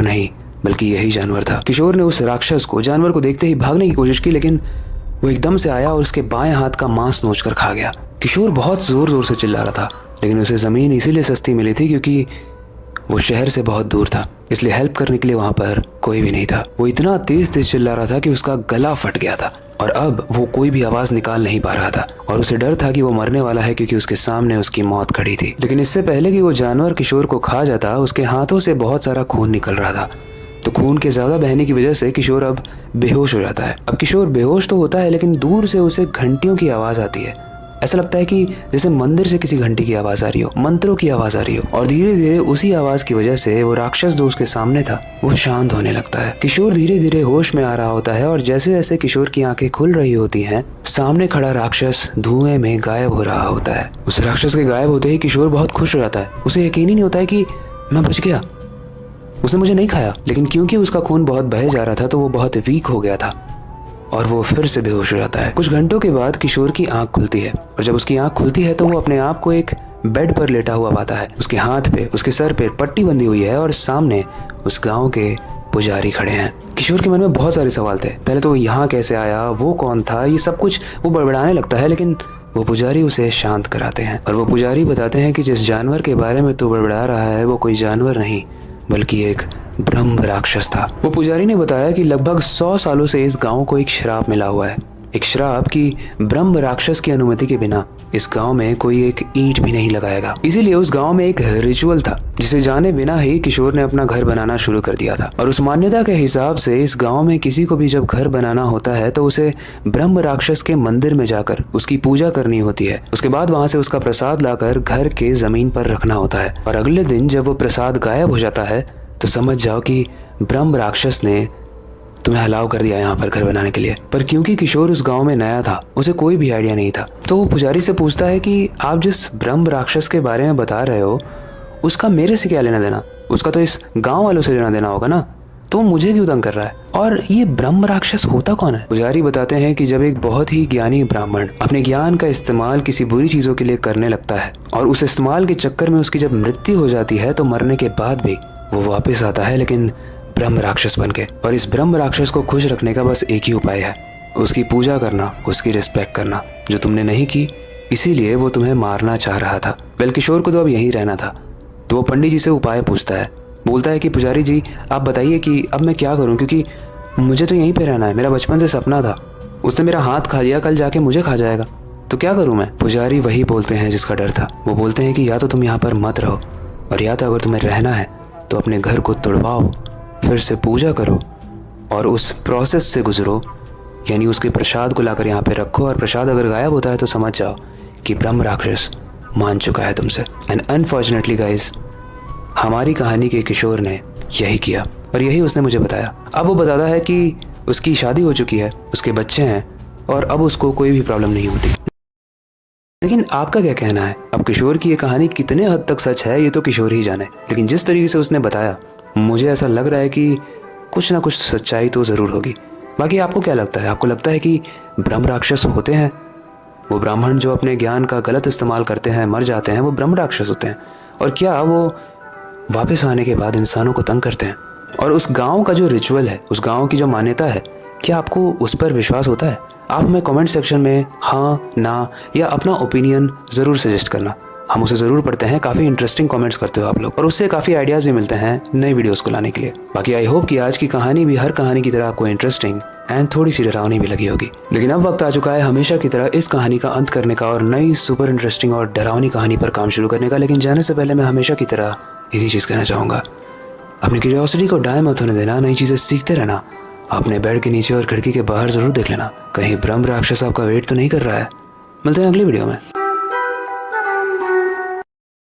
और नहीं बल्कि यही जानवर था। किशोर ने उस राक्षस को जानवर को देखते ही भागने की कोशिश की, लेकिन वो एकदम से आया और उसके बाएं हाथ का मांस नोचकर खा गया। किशोर बहुत जोर जोर से चिल्ला रहा था, लेकिन उसे जमीन इसीलिए सस्ती मिली थी क्योंकि वो शहर से बहुत दूर था, इसलिए हेल्प करने के लिए वहां पर कोई भी नहीं था। वो इतना तेज तेज चिल्ला रहा था कि उसका गला फट गया था और अब वो कोई भी आवाज निकाल नहीं पा रहा था और उसे डर था कि वो मरने वाला है क्योंकि उसके सामने उसकी मौत खड़ी थी। लेकिन इससे पहले कि वो जानवर किशोर को खा जाता, उसके हाथों से बहुत सारा खून निकल रहा था। तो खून के ज्यादा बहने की वजह से किशोर अब बेहोश हो जाता है। अब किशोर बेहोश तो होता है, लेकिन दूर से उसे घंटियों की आवाज आती है। ऐसा लगता है कि जैसे मंदिर से किसी घंटी की आवाज आ रही हो, मंत्रों की आवाज आ रही हो। और धीरे धीरे उसी आवाज की वजह से वो राक्षस जो उसके सामने था वो शांत होने लगता है। किशोर धीरे धीरे होश में आ रहा होता है और जैसे जैसे किशोर की आंखें खुल रही होती हैं, सामने खड़ा राक्षस धुएं में गायब हो रहा होता है। उस राक्षस के गायब होते ही किशोर बहुत खुश हो जाता है। उसे यकीन ही नहीं होता है कि मैं बच गया, उसने मुझे नहीं खाया। लेकिन क्योंकि उसका खून बहुत बह जा रहा था तो वो बहुत वीक हो गया था और वो फिर से बेहोश हो जाता है। कुछ घंटों के बाद किशोर की आंख खुलती है और जब उसकी आंख खुलती है तो वो अपने आप को एक बेड पर लेटा हुआ पाता है। उसके हाथ पे, उसके सर पे पट्टी बंधी हुई है और सामने उस गांव के पुजारी खड़े हैं। किशोर के मन में बहुत सारे सवाल थे। पहले तो वो यहाँ कैसे आया, वो कौन था, ये सब कुछ वो बड़बड़ाने लगता है। लेकिन वो पुजारी उसे शांत कराते हैं और वो पुजारी बताते हैं कि जिस जानवर के बारे में तू बड़बड़ा रहा है वो कोई जानवर नहीं बल्कि एक ब्रह्म राक्षस था। वो पुजारी ने बताया कि लगभग 100 सालों से इस गांव को एक श्राप मिला हुआ है। एक श्राप कि ब्रह्म राक्षस की अनुमति के बिना इस गांव में कोई एक ईंट भी नहीं लगाएगा। इसीलिए उस गांव में एक रिचुअल था जिसे जाने बिना ही किशोर ने अपना घर बनाना शुरू कर दिया था। और उस मान्यता के हिसाब से इस गांव में किसी को भी जब घर बनाना होता है तो उसे ब्रह्म राक्षस के मंदिर में जाकर उसकी पूजा करनी होती है। उसके बाद वहां से उसका प्रसाद लाकर घर के जमीन पर रखना होता है और अगले दिन जब वो प्रसाद गायब हो जाता है तो समझ जाओ कि ब्रह्म राक्षस ने तुम्हें अलाउ कर दिया यहाँ पर घर बनाने के लिए। पर क्योंकि किशोर उस गांव में नया था, उसे कोई भी आइडिया नहीं था, तो वो पुजारी से पूछता है कि आप जिस ब्रह्म राक्षस के बारे में बता रहे हो उसका मेरे से क्या लेना देना, उसका तो इस गांव वालों से लेना देना होगा ना, तो मुझे क्यों तंग कर रहा है, और ये ब्रह्म राक्षस होता कौन है। पुजारी बताते हैं कि जब एक बहुत ही ज्ञानी ब्राह्मण अपने ज्ञान का इस्तेमाल किसी बुरी चीजों के लिए करने लगता है और उस इस्तेमाल के चक्कर में उसकी जब मृत्यु हो जाती है तो मरने के बाद भी वो वापस आता है, लेकिन ब्रह्म राक्षस बनके। और इस ब्रह्म राक्षस को खुश रखने का बस एक ही उपाय है, उसकी पूजा करना, उसकी रिस्पेक्ट करना, जो तुमने नहीं की इसीलिए वो तुम्हें मारना चाह रहा था। वेल किशोर को तो अब यहीं रहना था, तो वो पंडित जी से उपाय पूछता है। बोलता है कि पुजारी जी आप बताइए कि अब मैं क्या करूं, क्योंकि मुझे तो यहीं पे रहना है, मेरा बचपन से सपना था, उसने मेरा हाथ खा लिया, कल जाके मुझे खा जाएगा, तो क्या करूं मैं। पुजारी वही बोलते हैं जिसका डर था। वो बोलते हैं कि या तो तुम यहाँ पर मत रहो और या तो अगर तुम्हें रहना है तो अपने घर को तुड़वाओ, फिर से पूजा करो और उस प्रोसेस से गुजरो, यानी उसके प्रसाद को लाकर यहाँ पे रखो और प्रसाद अगर गायब होता है तो समझ जाओ कि ब्रह्म राक्षस मान चुका है तुमसे। एंड अनफॉर्चुनेटली गाइज, हमारी कहानी के किशोर ने यही किया और यही उसने मुझे बताया। अब वो बताता है कि उसकी शादी हो चुकी है, उसके बच्चे हैं और अब उसको कोई भी प्रॉब्लम नहीं होती। लेकिन आपका क्या कहना है, अब किशोर की ये कहानी कितने हद तक सच है ये तो किशोर ही जाने, लेकिन जिस तरीके से उसने बताया मुझे ऐसा लग रहा है कि कुछ ना कुछ सच्चाई तो ज़रूर होगी। बाकी आपको क्या लगता है, आपको लगता है कि ब्रह्म राक्षस होते हैं, वो ब्राह्मण जो अपने ज्ञान का गलत इस्तेमाल करते हैं मर जाते हैं, वो ब्रह्म राक्षस होते हैं, और क्या वो वापस आने के बाद इंसानों को तंग करते हैं। और उस गाँव का जो रिचुअल है, उस गाँव की जो मान्यता है, क्या आपको उस पर विश्वास होता है। आप हमें कमेंट सेक्शन में हाँ ना या अपना ओपिनियन ज़रूर सजेस्ट करना, हम उसे ज़रूर पढ़ते हैं। काफ़ी इंटरेस्टिंग कमेंट्स करते हो आप लोग और उससे काफ़ी आइडियाज़ भी मिलते हैं नई वीडियोस को लाने के लिए। बाकी आई होप कि आज की कहानी भी हर कहानी की तरह आपको इंटरेस्टिंग एंड थोड़ी सी डरावनी भी लगी होगी। लेकिन अब वक्त आ चुका है हमेशा की तरह इस कहानी का अंत करने का और नई सुपर इंटरेस्टिंग और डरावनी कहानी पर काम शुरू करने का। लेकिन जाने से पहले मैं हमेशा की तरह यही चीज़ कहना चाहूँगा, अपनी क्यूरियोसिटी को डाय मत होने देना, नई चीज़ें सीखते रहना। अपने बेड के नीचे और खिड़की के बाहर ज़रूर देख लेना, कहीं ब्रह्म राक्षस आपका वेट तो नहीं कर रहा है। मिलते हैं अगली वीडियो में।